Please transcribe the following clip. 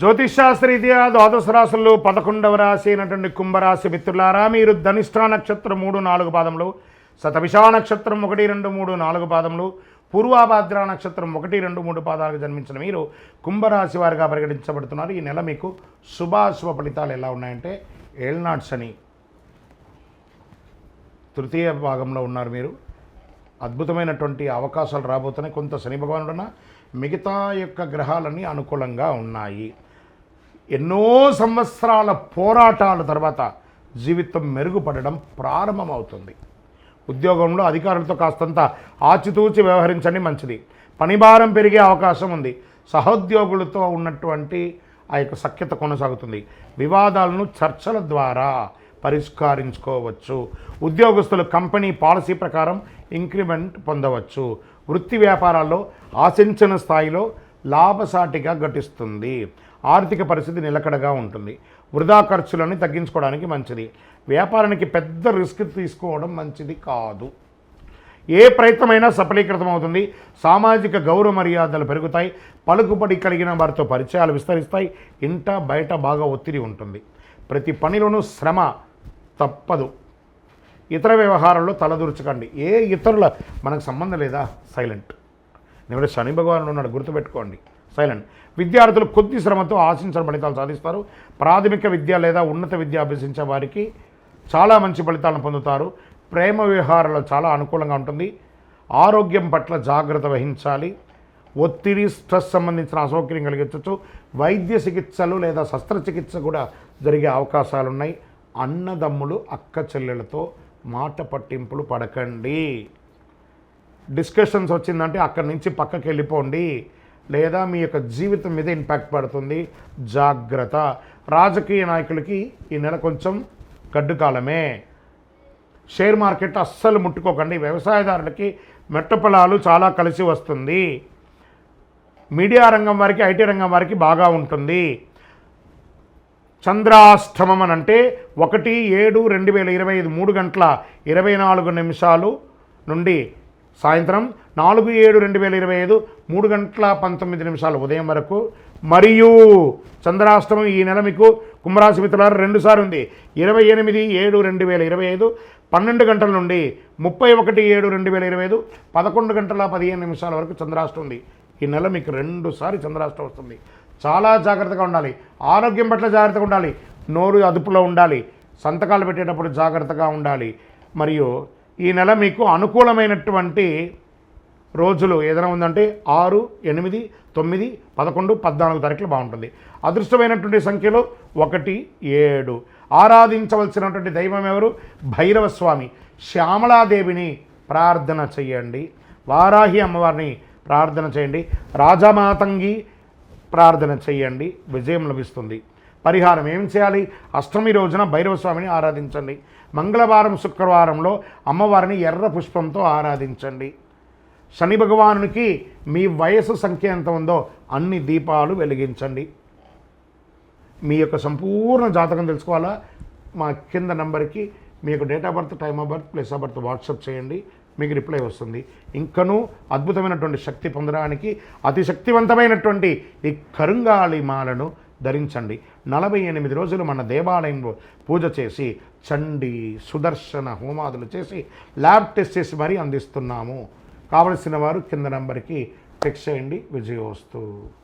జ్యోతిషాస్త్రరీత్యా ద్వాదశ రాశుల్లో 11వ రాశి అయినటువంటి కుంభరాశి మిత్రులారా, మీరు ధనిష్ఠా నక్షత్రం 3, 4 పాదములు, శతభిషా నక్షత్రం 1, 2, 3, 4 పాదములు, పూర్వాభాద్ర నక్షత్రం 1, 2, 3 పాదాలకు జన్మించిన మీరు కుంభరాశి వారిగా పరిగణించబడుతున్నారు. ఈ నెల మీకు శుభాశుభ ఫలితాలు ఎలా ఉన్నాయంటే, ఏళ్నాడు శని తృతీయ భాగంలో ఉన్నారు. మీరు అద్భుతమైనటువంటి అవకాశాలు రాబోతున్నాయి. కొంత శని భగవానుడున్న మిగతా యొక్క గ్రహాలన్నీ అనుకూలంగా ఉన్నాయి. ఎన్నో సంవత్సరాల పోరాటాల తర్వాత జీవితం మెరుగుపడడం ప్రారంభమవుతుంది. ఉద్యోగంలో అధికారులతో కాస్తంత ఆచితూచి వ్యవహరించండి, మంచిది. పనిభారం పెరిగే అవకాశం ఉంది. సహోద్యోగులతో ఉన్నటువంటి ఆ యొక్క సఖ్యత కొనసాగుతుంది. వివాదాలను చర్చల ద్వారా పరిష్కరించుకోవచ్చు. ఉద్యోగస్తులు కంపెనీ పాలసీ ప్రకారం ఇంక్రిమెంట్ పొందవచ్చు. వృత్తి వ్యాపారాల్లో ఆశించిన స్థాయిలో లాభసాటిగా ఘటిస్తుంది. ఆర్థిక పరిస్థితి నిలకడగా ఉంటుంది. వృధా ఖర్చులను తగ్గించుకోవడానికి మంచిది. వ్యాపారానికి పెద్ద రిస్క్ తీసుకోవడం మంచిది కాదు. ఏ ప్రయత్నమైనా సఫలీకృతం అవుతుంది. సామాజిక గౌరవ మర్యాదలు పెరుగుతాయి. పలుకుబడి కలిగిన వారితో పరిచయాలు విస్తరిస్తాయి. ఇంట బయట బాగా ఒత్తిడి ఉంటుంది. ప్రతి పనిలోనూ శ్రమ తప్పదు. ఇతర వ్యవహారాల్లో తలదూర్చకండి. ఏ ఇతరుల మనకు సంబంధం లేదా, సైలెంట్. నేను శని భగవానుడు ఉన్నాడు, గుర్తుపెట్టుకోండి, సైలెంట్. విద్యార్థులు కొద్ది శ్రమతో ఆశించిన ఫలితాలు సాధిస్తారు. ప్రాథమిక విద్య లేదా ఉన్నత విద్య అభ్యసించే వారికి చాలా మంచి ఫలితాలను పొందుతారు. ప్రేమ వ్యవహారాల్లో చాలా అనుకూలంగా ఉంటుంది. ఆరోగ్యం పట్ల జాగ్రత్త వహించాలి. ఒత్తిడి, స్ట్రెస్ సంబంధించిన అసౌకర్యం కలిగించవచ్చు. వైద్య చికిత్సలు లేదా శస్త్రచికిత్స కూడా జరిగే అవకాశాలు ఉన్నాయి. అన్నదమ్ములు, అక్క చెల్లెలతో మాట పట్టింపులు పడకండి. డిస్కషన్స్ వచ్చిందంటే అక్కడి నుంచి పక్కకి వెళ్ళిపోండి, లేదా మీ యొక్క జీవితం మీద ఇంపాక్ట్ పడుతుంది. జాగ్రత్త. రాజకీయ నాయకులకి ఈ నెల కొంచెం గడ్డు కాలమే. షేర్ మార్కెట్ అస్సలు ముట్టుకోకండి. వ్యవసాయదారులకి మెట్ట పొలాలు చాలా కలిసి వస్తుంది. మీడియా రంగం వారికి, ఐటీ రంగం వారికి బాగా ఉంటుంది. చంద్రాష్టమం అని అంటే 1/7/2025 3:24 నుండి సాయంత్రం 4/7/2025 3:19 ఉదయం వరకు. మరియు చంద్రాష్టమం ఈ నెల మీకు కుంభరాశి మిత్రులారా 2 సార్లు ఉంది. 28/7/2025 12 గంటల నుండి 31/7/2025 11:15 వరకు చంద్రాష్టమం ఉంది. ఈ నెల మీకు 2 సార్లు చంద్రాష్టమం వస్తుంది. చాలా జాగ్రత్తగా ఉండాలి. ఆరోగ్యం పట్ల జాగ్రత్తగా ఉండాలి. నోరు అదుపులో ఉండాలి. సంతకాలు పెట్టేటప్పుడు జాగ్రత్తగా ఉండాలి. మరియు ఈ నెల మీకు అనుకూలమైనటువంటి రోజులు ఏదైనా ఉందంటే 6, 8, 9, 11, 14 తారీఖులు బాగుంటుంది. అదృష్టమైనటువంటి సంఖ్యలో 1, 7. ఆరాధించవలసినటువంటి దైవం ఎవరు? భైరవ స్వామి. శ్యామలాదేవిని ప్రార్థన చేయండి. వారాహి అమ్మవారిని ప్రార్థన చేయండి. రాజమాతంగి ప్రార్థన చేయండి. విజయం లభిస్తుంది. పరిహారం ఏం చేయాలి? అష్టమి రోజున భైరవ స్వామిని ఆరాధించండి. మంగళవారం, శుక్రవారంలో అమ్మవారిని ఎర్ర పుష్పంతో ఆరాధించండి. శని భగవానునికి మీ వయసు సంఖ్య ఎంత ఉందో అన్ని దీపాలు వెలిగించండి. మీ యొక్క సంపూర్ణ జాతకం తెలుసుకోవాలా? మా కింద నంబర్కి మీ యొక్క date of birth, time of birth, place of birth WhatsApp చేయండి. మీకు రిప్లై వస్తుంది. ఇంకనూ అద్భుతమైనటువంటి శక్తి పొందడానికి అతి శక్తివంతమైనటువంటి ఈ కరుంగాళి మాలను ధరించండి. 48 రోజులు మన దేవాలయంలో పూజ చేసి చండీ, సుదర్శన హోమాదులు చేసి ల్యాబ్ టెస్ట్ చేసి మరీ అందిస్తున్నాము. కావలసిన వారు కింద నంబర్కి టెక్స్ట్ చేయండి. విజయోస్తు.